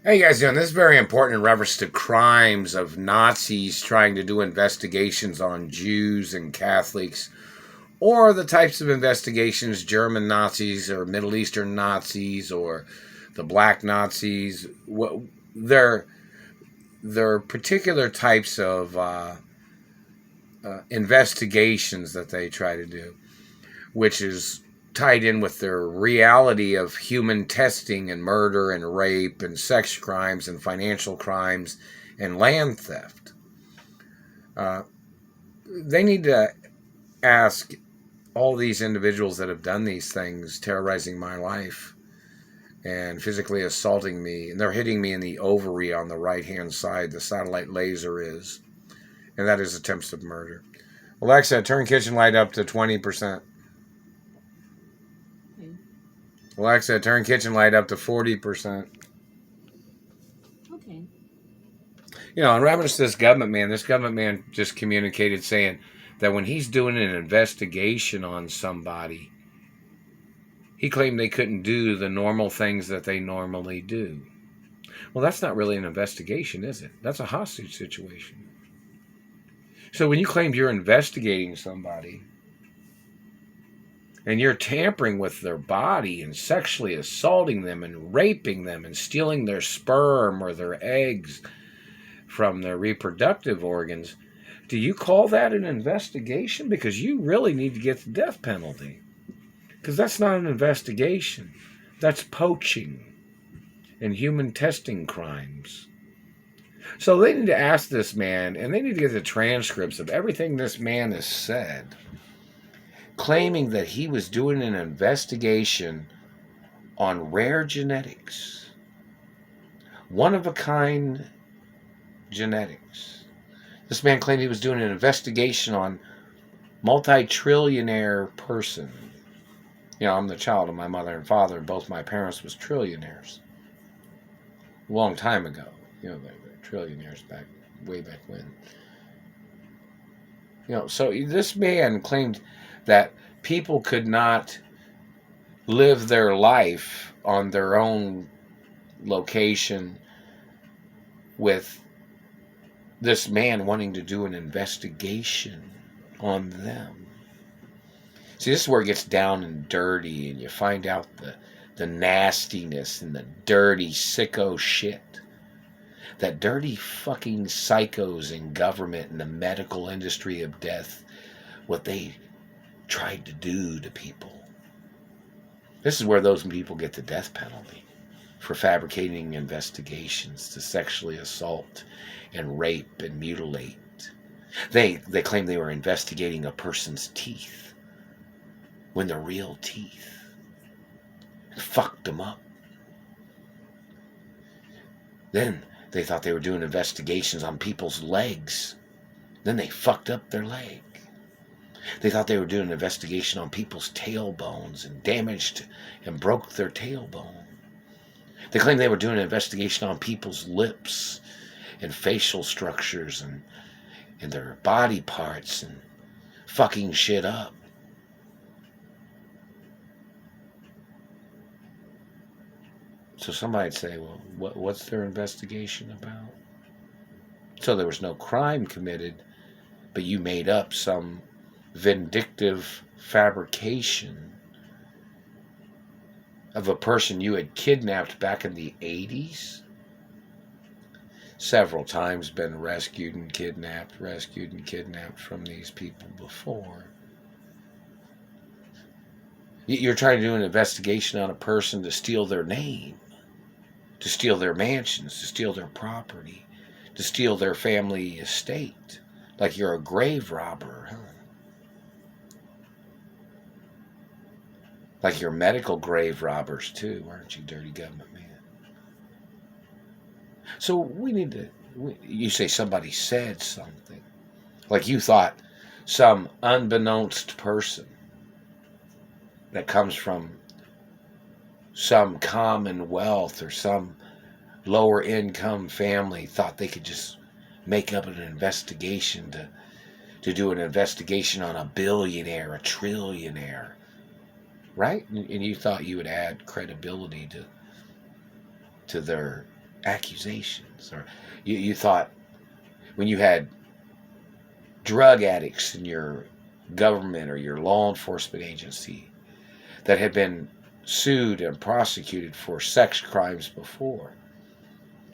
How you guys doing? This is very important in reference to crimes of Nazis trying to do investigations on Jews and Catholics, or the types of investigations German Nazis or Middle Eastern Nazis or the Black Nazis. They're particular types of investigations that they try to do, which is tied in with their reality of human testing and murder and rape and sex crimes and financial crimes and land theft. They need to ask all these individuals that have done these things, terrorizing my life and physically assaulting me, and they're hitting me in the ovary on the right-hand side, the satellite laser is, and that is attempts of murder. Alexa, turn kitchen light up to 20%. Alexa, turn kitchen light up to 40%. Okay. You know, in reference to this government man just communicated saying that when he's doing an investigation on somebody, he claimed they couldn't do the normal things that they normally do. Well, that's not really an investigation, is it? That's a hostage situation. So when you claim you're investigating somebody, and you're tampering with their body and sexually assaulting them and raping them and stealing their sperm or their eggs from their reproductive organs, do you call that an investigation? Because you really need to get the death penalty. Because that's not an investigation. That's poaching and human testing crimes. So they need to ask this man, and they need to get the transcripts of everything this man has said, claiming that he was doing an investigation on rare genetics, one-of-a-kind genetics. This man claimed he was doing an investigation on multi-trillionaire person. You know, I'm the child of my mother and father, and both my parents was trillionaires. A long time ago. You know, they were trillionaires way back when. You know, so this man claimed that people could not live their life on their own location with this man wanting to do an investigation on them. See, this is where it gets down and dirty, and you find out the nastiness and the dirty sicko shit that dirty fucking psychos in government and the medical industry of death, what they tried to do to people. This is where those people get the death penalty for fabricating investigations to sexually assault and rape and mutilate. They claim they were investigating a person's teeth when they're real teeth, and fucked them up. Then they thought they were doing investigations on people's legs. Then they fucked up their leg. They thought they were doing an investigation on people's tailbones and damaged and broke their tailbone. They claimed they were doing an investigation on people's lips and facial structures and their body parts and fucking shit up. So somebody'd say, well, what's their investigation about? So there was no crime committed, but you made up some vindictive fabrication of a person you had kidnapped back in the 80s. Several times been rescued and kidnapped from these people before. You're trying to do an investigation on a person to steal their name, to steal their mansions, to steal their property, to steal their family estate. Like you're a grave robber, huh? Like you're medical grave robbers too, aren't you, dirty government man? So we need to, you say somebody said something. Like you thought some unbeknownst person that comes from some commonwealth or some lower income family thought they could just make up an investigation to do an investigation on a billionaire, a trillionaire, right? And you thought you would add credibility to their accusations, or you thought when you had drug addicts in your government or your law enforcement agency that had been sued and prosecuted for sex crimes before,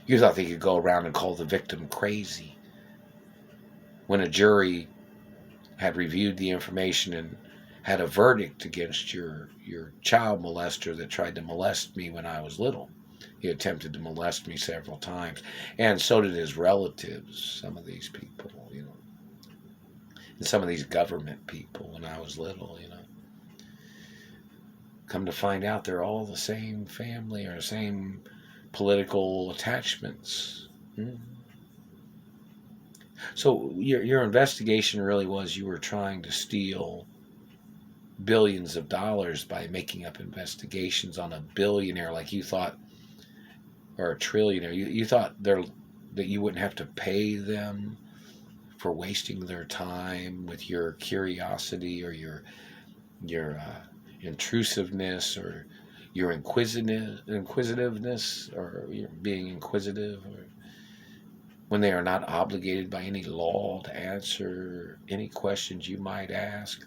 you thought they could go around and call the victim crazy when a jury had reviewed the information and had a verdict against your child molester that tried to molest me when I was little. He attempted to molest me several times, and so did his relatives, some of these people, and some of these government people when I was little. Come to find out they're all the same family or same political attachments. So your investigation really was you were trying to steal billions of dollars by making up investigations on a billionaire like you thought, or a trillionaire. You thought that you wouldn't have to pay them for wasting their time with your curiosity or your intrusiveness or your inquisitiveness or your being inquisitive, or when they are not obligated by any law to answer any questions you might ask,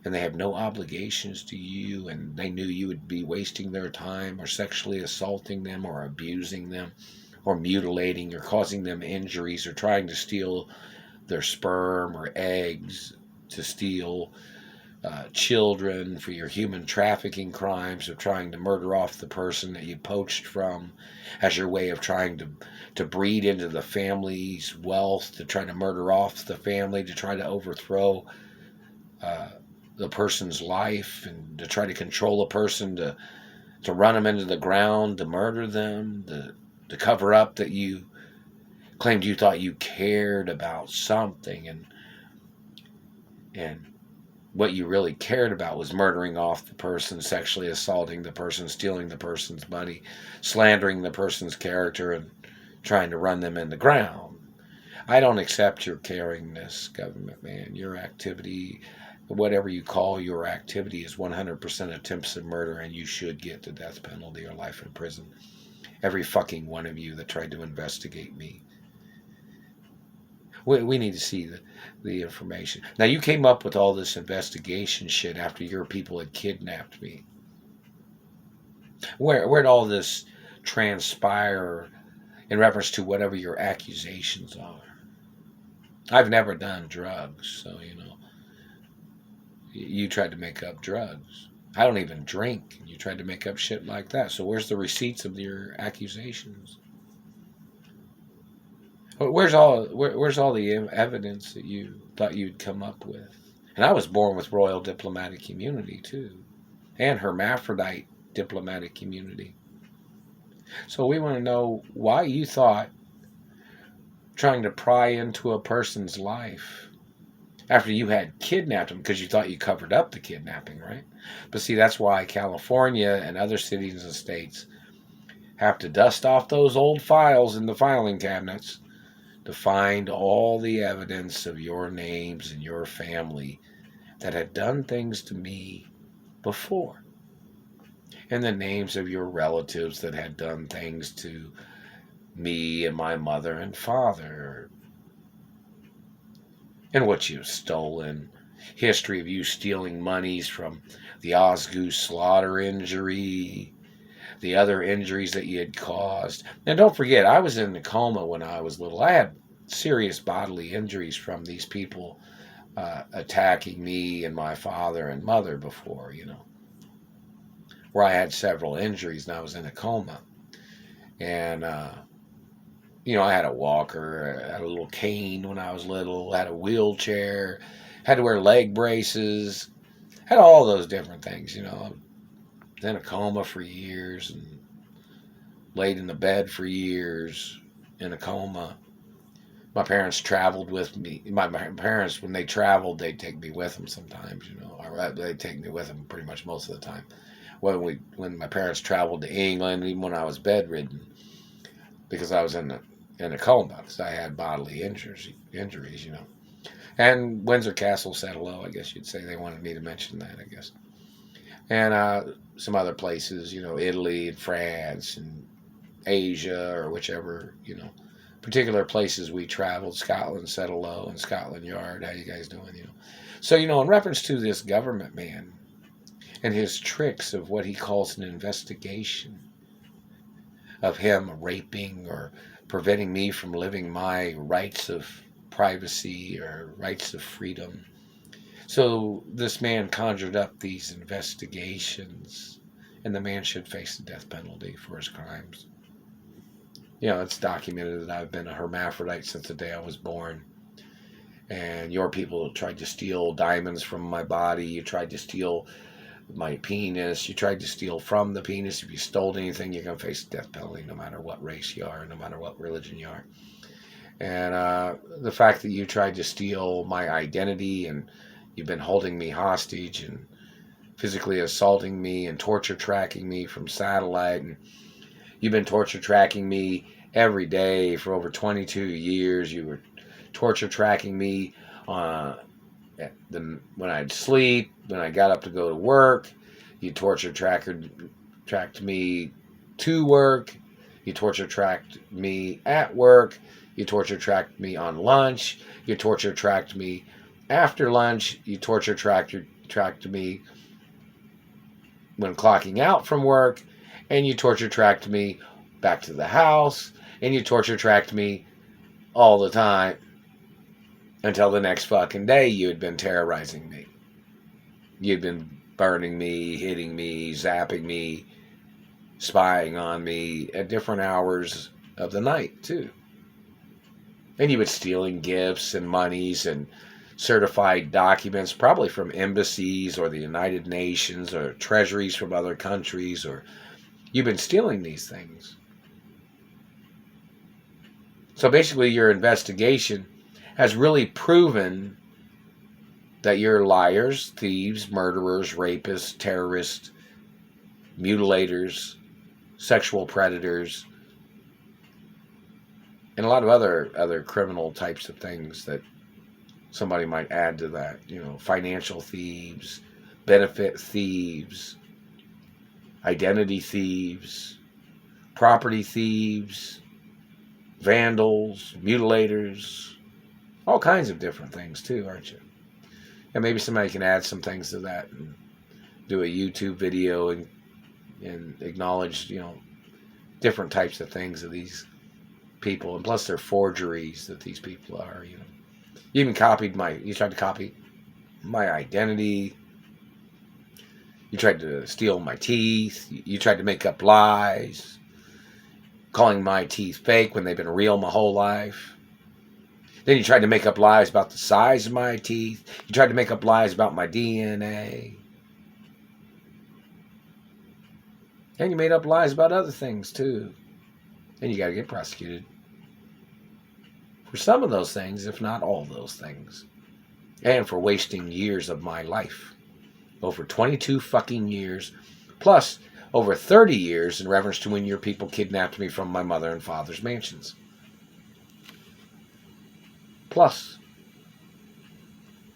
and they have no obligations to you, and they knew you would be wasting their time or sexually assaulting them or abusing them or mutilating or causing them injuries or trying to steal their sperm or eggs, to steal children for your human trafficking crimes, of trying to murder off the person that you poached from as your way of trying to breed into the family's wealth, to try to murder off the family, to try to overthrow the person's life, and to try to control a person, to run them into the ground, to murder them, to cover up that you claimed you thought you cared about something, and what you really cared about was murdering off the person, sexually assaulting the person, stealing the person's money, slandering the person's character, and trying to run them in the ground. I don't accept your caringness, government man. Your activity, whatever you call your activity, is 100% attempts at murder, and you should get the death penalty or life in prison. Every fucking one of you that tried to investigate me. We need to see the information. Now, you came up with all this investigation shit after your people had kidnapped me. Where'd all this transpire in reference to whatever your accusations are? I've never done drugs, so, you tried to make up drugs. I don't even drink, and you tried to make up shit like that. So where's the receipts of your accusations? Where's all the evidence that you thought you'd come up with? And I was born with royal diplomatic immunity too, and hermaphrodite diplomatic immunity. So we want to know why you thought trying to pry into a person's life after you had kidnapped them, because you thought you covered up the kidnapping, right? But see, that's why California and other cities and states have to dust off those old files in the filing cabinets to find all the evidence of your names and your family that had done things to me before, and the names of your relatives that had done things to me and my mother and father, and what you've stolen, history of you stealing monies from the Osgood slaughter injury, the other injuries that you had caused. And don't forget, I was in a coma when I was little. I had serious bodily injuries from these people attacking me and my father and mother before, where I had several injuries and I was in a coma. And, I had a walker, I had a little cane when I was little, I had a wheelchair, had to wear leg braces, had all those different things, I was in a coma for years and laid in the bed for years in a coma. My parents traveled with me. My parents, when they traveled, they'd take me with them sometimes, or they'd take me with them pretty much most of the time. When my parents traveled to England, even when I was bedridden, because I was in a coma, because I had bodily injuries, And Windsor Castle said hello, I guess you'd say. They wanted me to mention that, I guess. And some other places, Italy and France and Asia or whichever, particular places we traveled. Scotland, Settle Low, and Scotland Yard. How you guys doing? So, in reference to this government man and his tricks of what he calls an investigation of him raping or preventing me from living my rights of privacy or rights of freedom. So this man conjured up these investigations, and the man should face the death penalty for his crimes. It's documented that I've been a hermaphrodite since the day I was born. And your people tried to steal diamonds from my body. You tried to steal my penis. You tried to steal from the penis. If you stole anything, you're going to face the death penalty no matter what race you are, no matter what religion you are. And the fact that you tried to steal my identity, and you've been holding me hostage and physically assaulting me and torture tracking me from satellite, and you've been torture tracking me every day for over 22 years. You were torture tracking me when I'd sleep, when I got up to go to work. You torture tracked me to work. You torture tracked me at work. You torture tracked me on lunch. You torture tracked me after lunch. You torture tracked me when clocking out from work. And you torture tracked me back to the house. And you torture tracked me all the time until the next fucking day. You had been terrorizing me. You'd been burning me, hitting me, zapping me, spying on me at different hours of the night, too. And you were stealing gifts and monies and certified documents, probably from embassies or the United Nations or treasuries from other countries, or you've been stealing these things. So basically your investigation has really proven that you're liars, thieves, murderers, rapists, terrorists, mutilators, sexual predators, and a lot of other criminal types of things that somebody might add to that. Financial thieves, benefit thieves, identity thieves, property thieves, vandals, mutilators, all kinds of different things too, aren't you? And maybe somebody can add some things to that and do a YouTube video and acknowledge, different types of things of these people. And plus they're forgeries that these people are, You even you tried to copy my identity. You tried to steal my teeth. You tried to make up lies, calling my teeth fake when they've been real my whole life. Then you tried to make up lies about the size of my teeth. You tried to make up lies about my DNA. And you made up lies about other things too. And you got to get prosecuted for some of those things, if not all those things. And for wasting years of my life. Over 22 fucking years. Plus over 30 years in reference to when your people kidnapped me from my mother and father's mansions. Plus